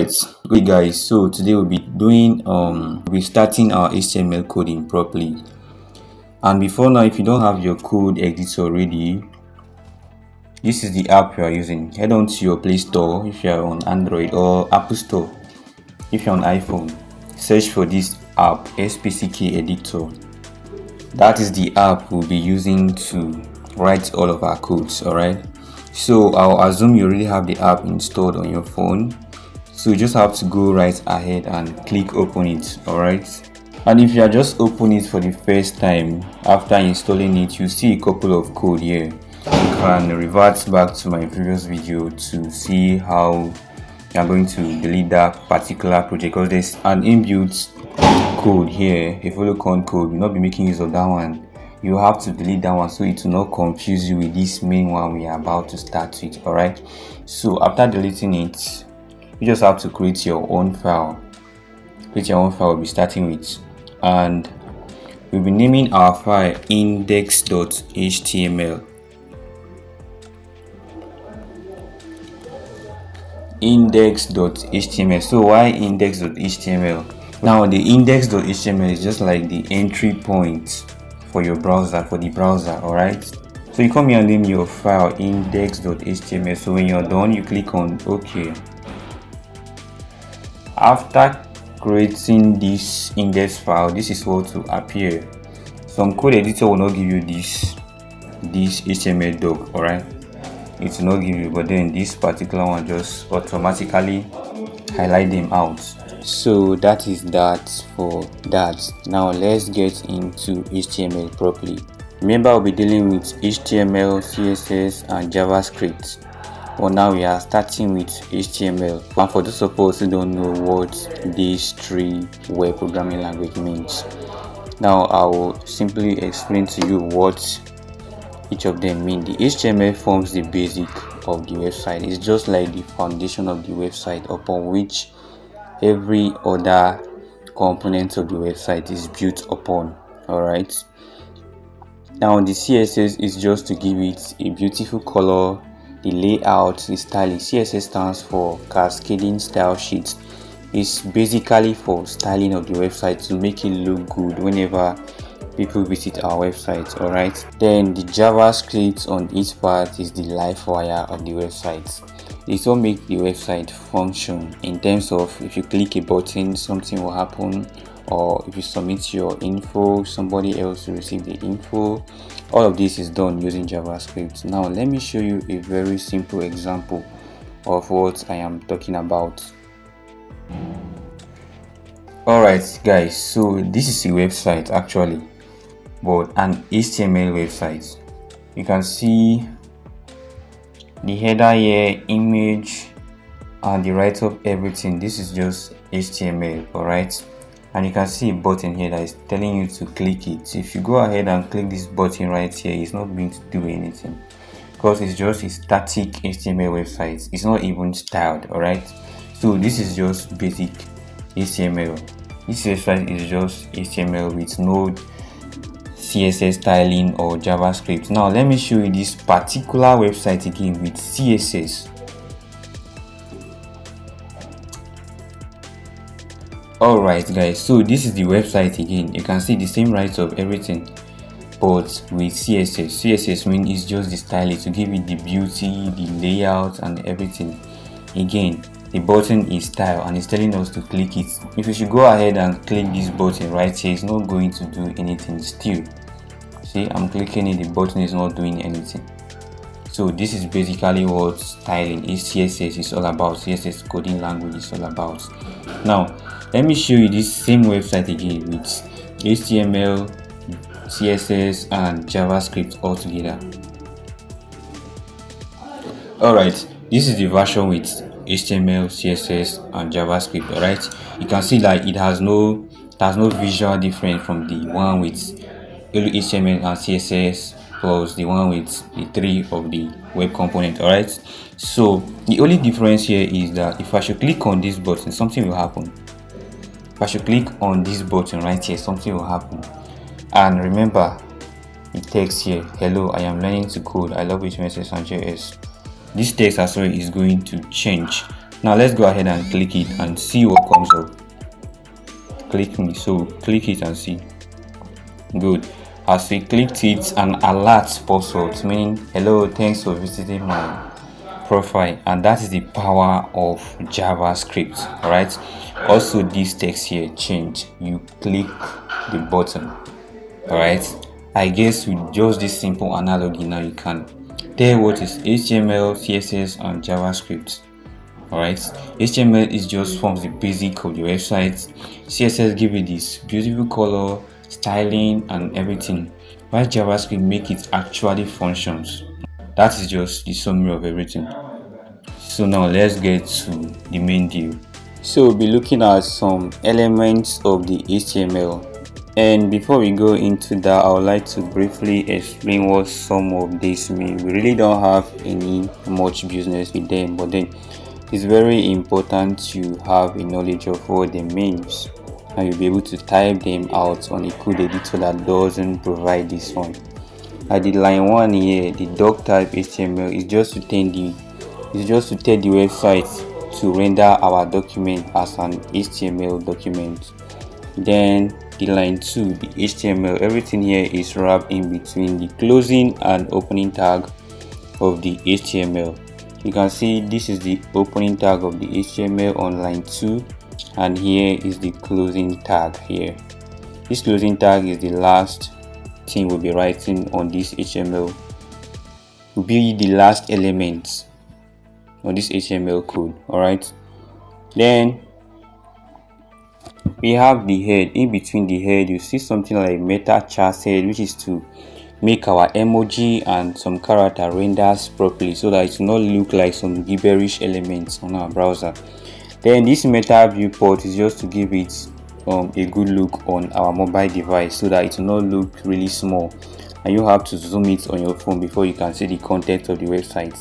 right, okay guys, so today we'll be starting our HTML coding properly. And before now, if you don't have your code editor ready, this is the app you are using. Head on to your Play Store if you are on Android, or Apple Store if you're on iPhone. Search for this app, SPCK Editor. That is the app we'll be using to write all of our codes. Alright, so I'll assume you already have the app installed on your phone, so you just have to go right ahead and click open it. Alright, and if you are just opening it for the first time after installing it, you see a couple of code here. You can revert back to my previous video to see how I'm going to delete that particular project, because there's an inbuilt code here, a follow con code. We'll not be making use of that one. You have to delete that one so it will not confuse you with this main one we are about to start with. Alright, so after deleting it, you just have to create your own file. We'll be starting with, and we'll be naming our file index.html. Index.html. So why index.html? Now the index.html is just like the entry point for your browser, for the browser. Alright, so you come here and name your file index.html. so when you're done, you click on OK. After creating this index file, this is what will appear. Some code editor will not give you this HTML doc. Alright, it will not give you, but then this particular one just automatically highlight them out. So that is that for that. Now let's get into HTML properly. Remember, I'll be dealing with HTML, CSS and JavaScript. Well, now we are starting with HTML. And for those of us who don't know what these three web programming language means, now I will simply explain to you what each of them mean. The HTML forms the basic of the website. It's just like the foundation of the website upon which every other component of the website is built upon. Alright, now the CSS is just to give it a beautiful color, the layout, the styling. CSS stands for cascading style sheets. It's basically for styling of the website to make it look good whenever people visit our website. Alright, then the JavaScript on each part is the live wire of the website. It will make the website function in terms of if you click a button, something will happen, or if you submit your info, somebody else will receive the info. All of this is done using JavaScript. Now let me show you a very simple example of what I am talking about. Alright guys, so this is a website actually, but an HTML website. You can see the header here, image, and the write-up, everything. This is just HTML. Alright, and you can see a button here that is telling you to click it. If you go ahead and click this button right here, it's not going to do anything because it's just a static HTML website. It's not even styled. Alright, so this is just basic HTML. This website is just HTML with no CSS styling or JavaScript. Now let me show you this particular website again with CSS. Alright guys, so this is the website again. You can see the same write-up, everything, but with CSS. CSS means it's just the styling to give it the beauty, the layout and everything. Again, the button is style and it's telling us to click it. If you should go ahead and click this button right here, it's not going to do anything still. See, I'm clicking it, the button is not doing anything. So this is basically what styling is, CSS is all about. CSS coding language is all about. Now let me show you this same website again with HTML, CSS and JavaScript all together. Alright, this is the version with HTML, CSS and JavaScript. Alright, you can see that it has no visual difference from the one with only HTML and CSS plus the one with the three of the web component. Alright, so the only difference here is that if I should click on this button, something will happen. If I should click on this button right here, something will happen. And remember, the text here, hello, I am learning to code, I love HTML and JS. This text as well is going to change Now let's go ahead and click it and see what comes up. Click me, so click it and see. Good. As we clicked it, an alert pops up meaning hello, thanks for visiting my profile, and that is the power of JavaScript. All right. Also, this text here change. You click the button. All right. I guess with just this simple analogy, now you can tell what is HTML, CSS, and JavaScript. Alright, HTML is just forms the basic of the website. CSS give it this beautiful color, styling, and everything. While JavaScript make it actually functions. That is just the summary of everything. So now let's get to the main deal. So we'll be looking at some elements of the HTML. And before we go into that, I would like to briefly explain what some of these mean. We really don't have any much business with them, but then it's very important to have a knowledge of what they means, and you'll be able to type them out on a code editor that doesn't provide this one. At the line 1 here, the doc type HTML is just to tell the website to render our document as an HTML document. Then the line 2, the HTML, everything here is wrapped in between the closing and opening tag of the HTML. You can see this is the opening tag of the HTML on line 2, and here is the closing tag here. This closing tag is the last thing we'll be writing on this HTML, will be the last element on this HTML code. Alright, then we have the head. In between the head, you see something like meta chart head, which is to make our emoji and some character renders properly so that it will not look like some gibberish elements on our browser. Then this meta viewport is just to give it a good look on our mobile device so that it will not look really small and you have to zoom it on your phone before you can see the content of the website.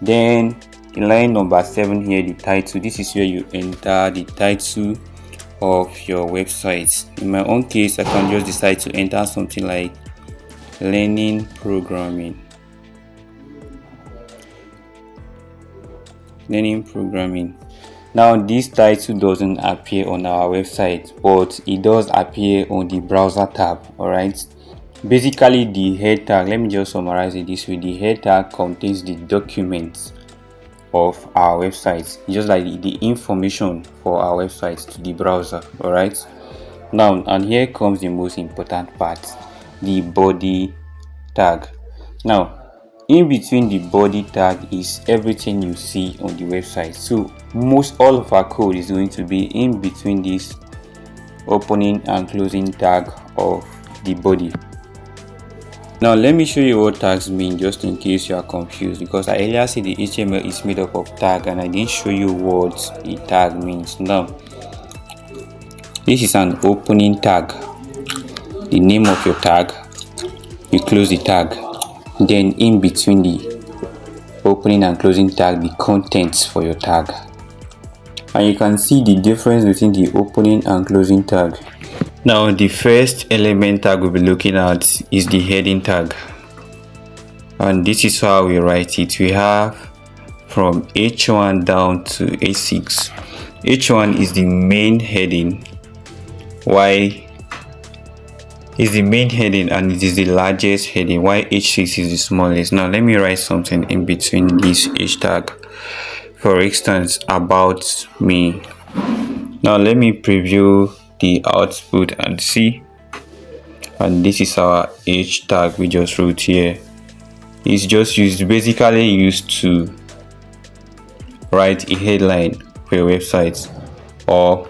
Then in line number 7 here, the title. This is where you enter the title of your website. In my own case, I can just decide to enter something like learning programming. Now this title doesn't appear on our website, but it does appear on the browser tab. Alright, basically the head tag, let me just summarize it this way. The head tag contains the documents of our website, just like the information for our website to the browser. Alright, now and here comes the most important part, the body tag. Now in between the body tag is everything you see on the website, so most all of our code is going to be in between this opening and closing tag of the body. Now let me show you what tags mean, just in case you are confused, because I earlier said the HTML is made up of tag and I didn't show you what a tag means. Now this is an opening tag, the name of your tag, you close the tag, then in between the opening and closing tag, the contents for your tag. And you can see the difference between the opening and closing tag. Now the first element tag we'll be looking at is the heading tag, and this is how we write it. We have from H1 down to H6. H1 is the main heading. Y is the main heading and it is the largest heading, while H6 is the smallest. Now let me write something in between this H tag. For instance, about me. Now let me preview the output and see, and this is our H tag we just wrote here. It's just basically used to write a headline for your website or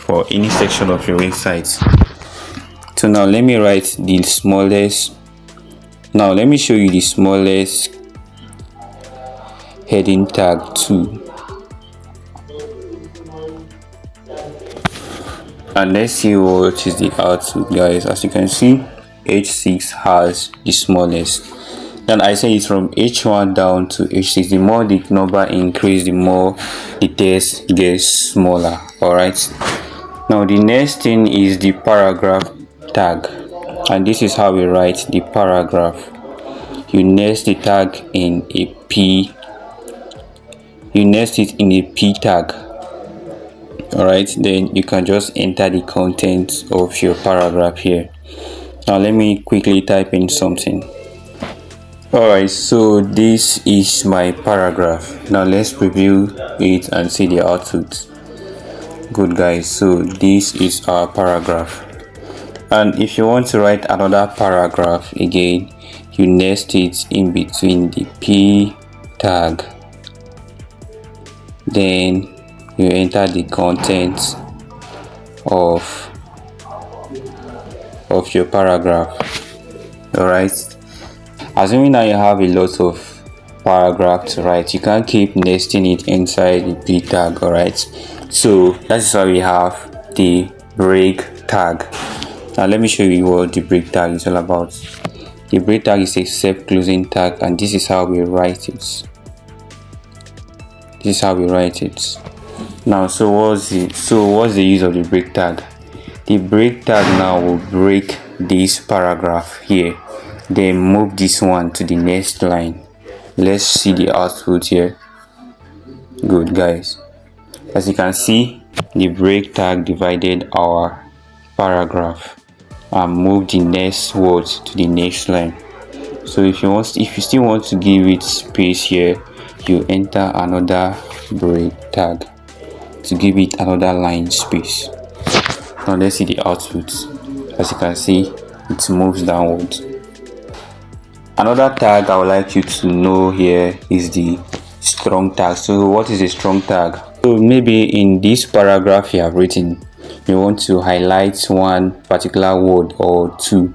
for any section of your website. So now let me write the smallest. Now let me show you the smallest heading tag too. And let's see what is the output, guys. As you can see, H6 has the smallest. Then I say it's from H1 down to H6. The more the number increase, the more the text gets smaller. Alright. Now the next thing is the paragraph tag, and this is how we write the paragraph. You nest the tag in a P you nest it in a p tag. Alright, then you can just enter the content of your paragraph here. Now let me quickly type in something. Alright, so this is my paragraph. Now let's preview it and see the output. Good guys, so this is our paragraph. And if you want to write another paragraph again, you nest it in between the p tag, then you enter the content of your paragraph. Alright, assuming now you have a lot of paragraph to write, you can't keep nesting it inside the p tag. Alright, so that is why we have the break tag. Now let me show you what the break tag is all about. The break tag is a self-closing tag, and this is how we write it. This is how we write it. Now, so what's the use of the break tag? The break tag now will break this paragraph here, then move this one to the next line. Let's see the output here. Good guys, as you can see, the break tag divided our paragraph and move the next word to the next line. So if you still want to give it space here, you enter another break tag to give it another line space. Now let's see the output. As you can see, it moves downwards. Another tag I would like you to know here is the strong tag. So what is a strong tag? So maybe in this paragraph you have written, you want to highlight one particular word or two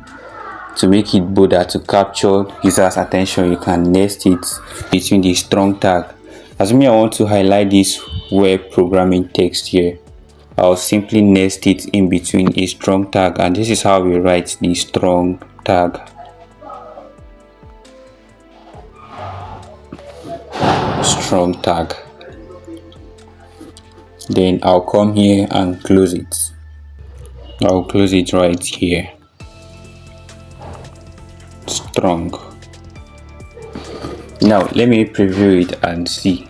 to make it bolder, to capture users' attention. You can nest it between the strong tag. As me, I want to highlight this web programming text here, I'll simply nest it in between a strong tag, and this is how we write the strong tag. Strong tag. Then I'll come here and close it. I'll close it right here. Strong. Now let me preview it and see.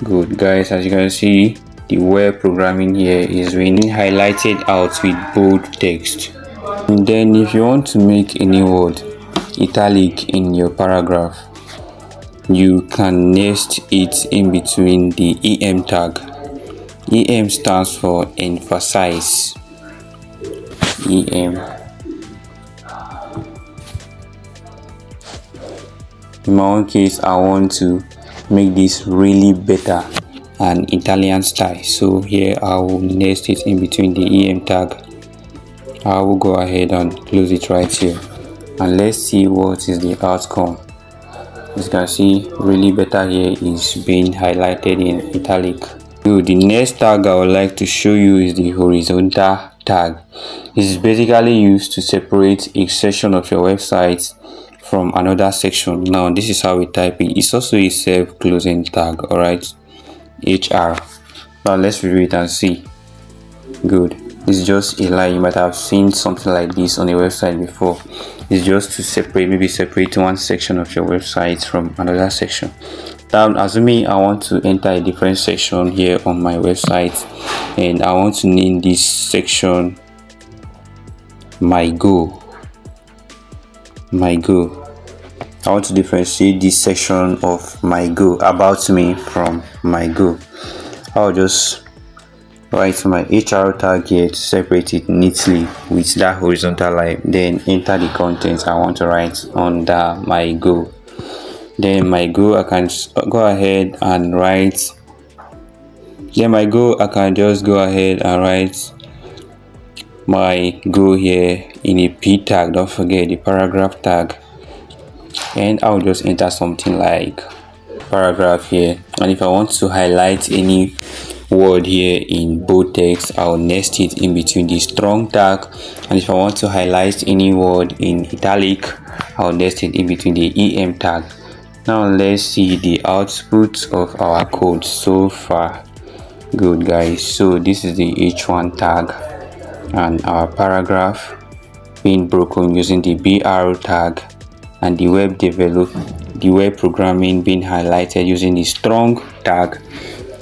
Good guys, as you can see, the web programming here is being highlighted out with bold text. And then if you want to make any word italic in your paragraph, you can nest it in between the EM tag. EM stands for emphasize. EM. In my own case, I want to make this really better and Italian style, so here I will nest it in between the EM tag. I will go ahead and close it right here, and let's see what is the outcome. As you can see, really better here is being highlighted in italic. So the next tag I would like to show you is the horizontal tag. This is basically used to separate a section of your website from another section. Now this is how we type it. It's also a self-closing tag. Alright, HR. Now let's review it and see. Good. This is just a line. You might have seen something like this on a website before. It's just to separate one section of your website from another section. Now assuming I want to enter a different section here on my website, and I want to name this section my go. I want to differentiate this section of my go, about me, from my go. I'll just write my HR tag here to separate it neatly with that horizontal line, then enter the content I want to write under my go. Then my go, I can go ahead and write. Then my go, I can just go ahead and write my go here in a p tag. Don't forget the paragraph tag, and I'll just enter something like paragraph here. And if I want to highlight any word here in bold text, I'll nest it in between the strong tag. And if I want to highlight any word in italic, I'll nest it in between the EM tag. Now let's see the output of our code so far. Good guys, so this is the H1 tag and our paragraph being broken using the BR tag, and the the web programming being highlighted using the strong tag.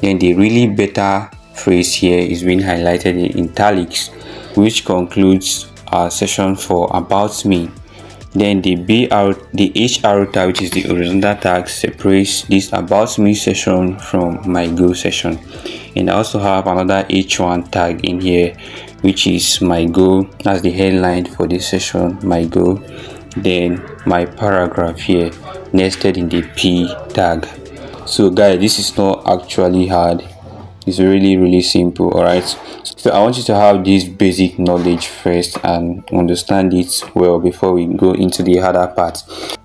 Then the really better phrase here is being highlighted in italics, which concludes our session for about me. Then the HR tag, which is the horizontal tag, separates this about me session from my go session. And I also have another H1 tag in here, which is my go. That's the headline for this session, my go. Then my paragraph here nested in the P tag. So guys, this is not actually hard. It's really simple. All right, so I want you to have this basic knowledge first and understand it well before we go into the harder part.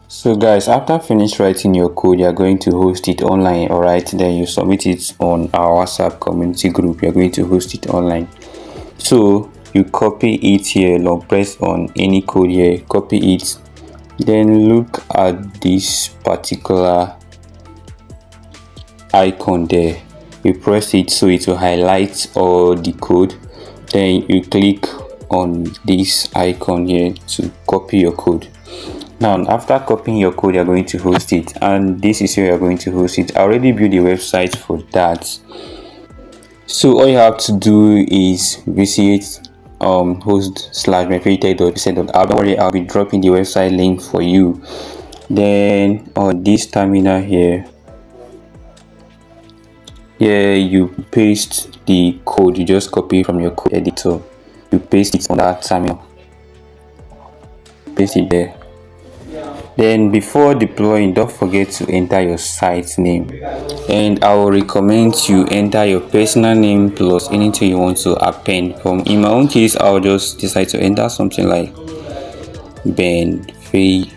So guys, after finish writing your code, you're going to host it online. All right, then you submit it on our WhatsApp community group. You're going to host it online. So you copy it here, long press on any code here, copy it, then look at this particular icon there. You press it so it will highlight all the code. Then you click on this icon here to copy your code. Now after copying your code, you're going to host it, and this is where you're going to host it. I already built the website for that, so all you have to do is visit host/mefitech.website.app. Don't worry, I'll be dropping the website link for you. Then on this terminal here you paste the code. You just copy from your code editor, you paste it on that terminal, paste it there. Then before deploying, don't forget to enter your site name, and I will recommend you enter your personal name plus anything you want to append. In my own case, I'll just decide to enter something like Ben Fay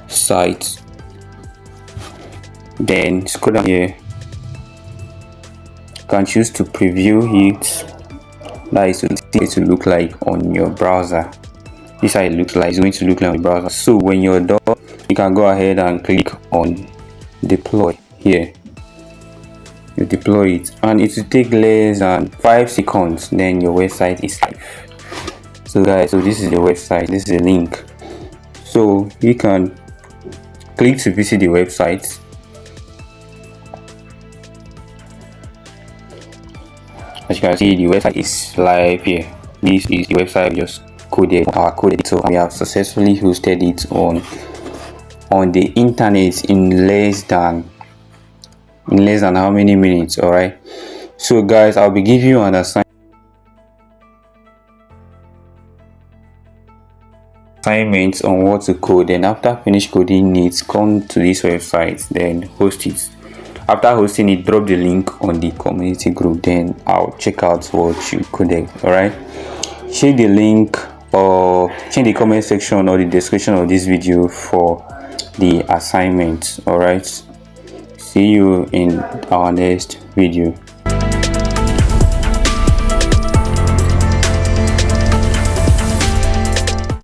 site. Then scroll down here, you can choose to preview it. That is what it will look like on your browser. This is how it looks like. It's going to look like on the browser. So when you're done, you can go ahead and click on deploy here. You deploy it, and it will take less than 5 seconds. Then your website is live. So guys, so this is the website. This is the link. So you can click to visit the website. As you can see, the website is live here. This is the website we just coded our code editor. We have successfully hosted it on the internet in less than how many minutes. All right, so guys, I'll be giving you an assignment on what to code. Then after finish coding it, come to this website, then host it. After hosting it, drop the link on the community group, then I'll check out what you coded. All right, check the link or check the comment section or the description of this video for the assignment. All right, see you in our next video.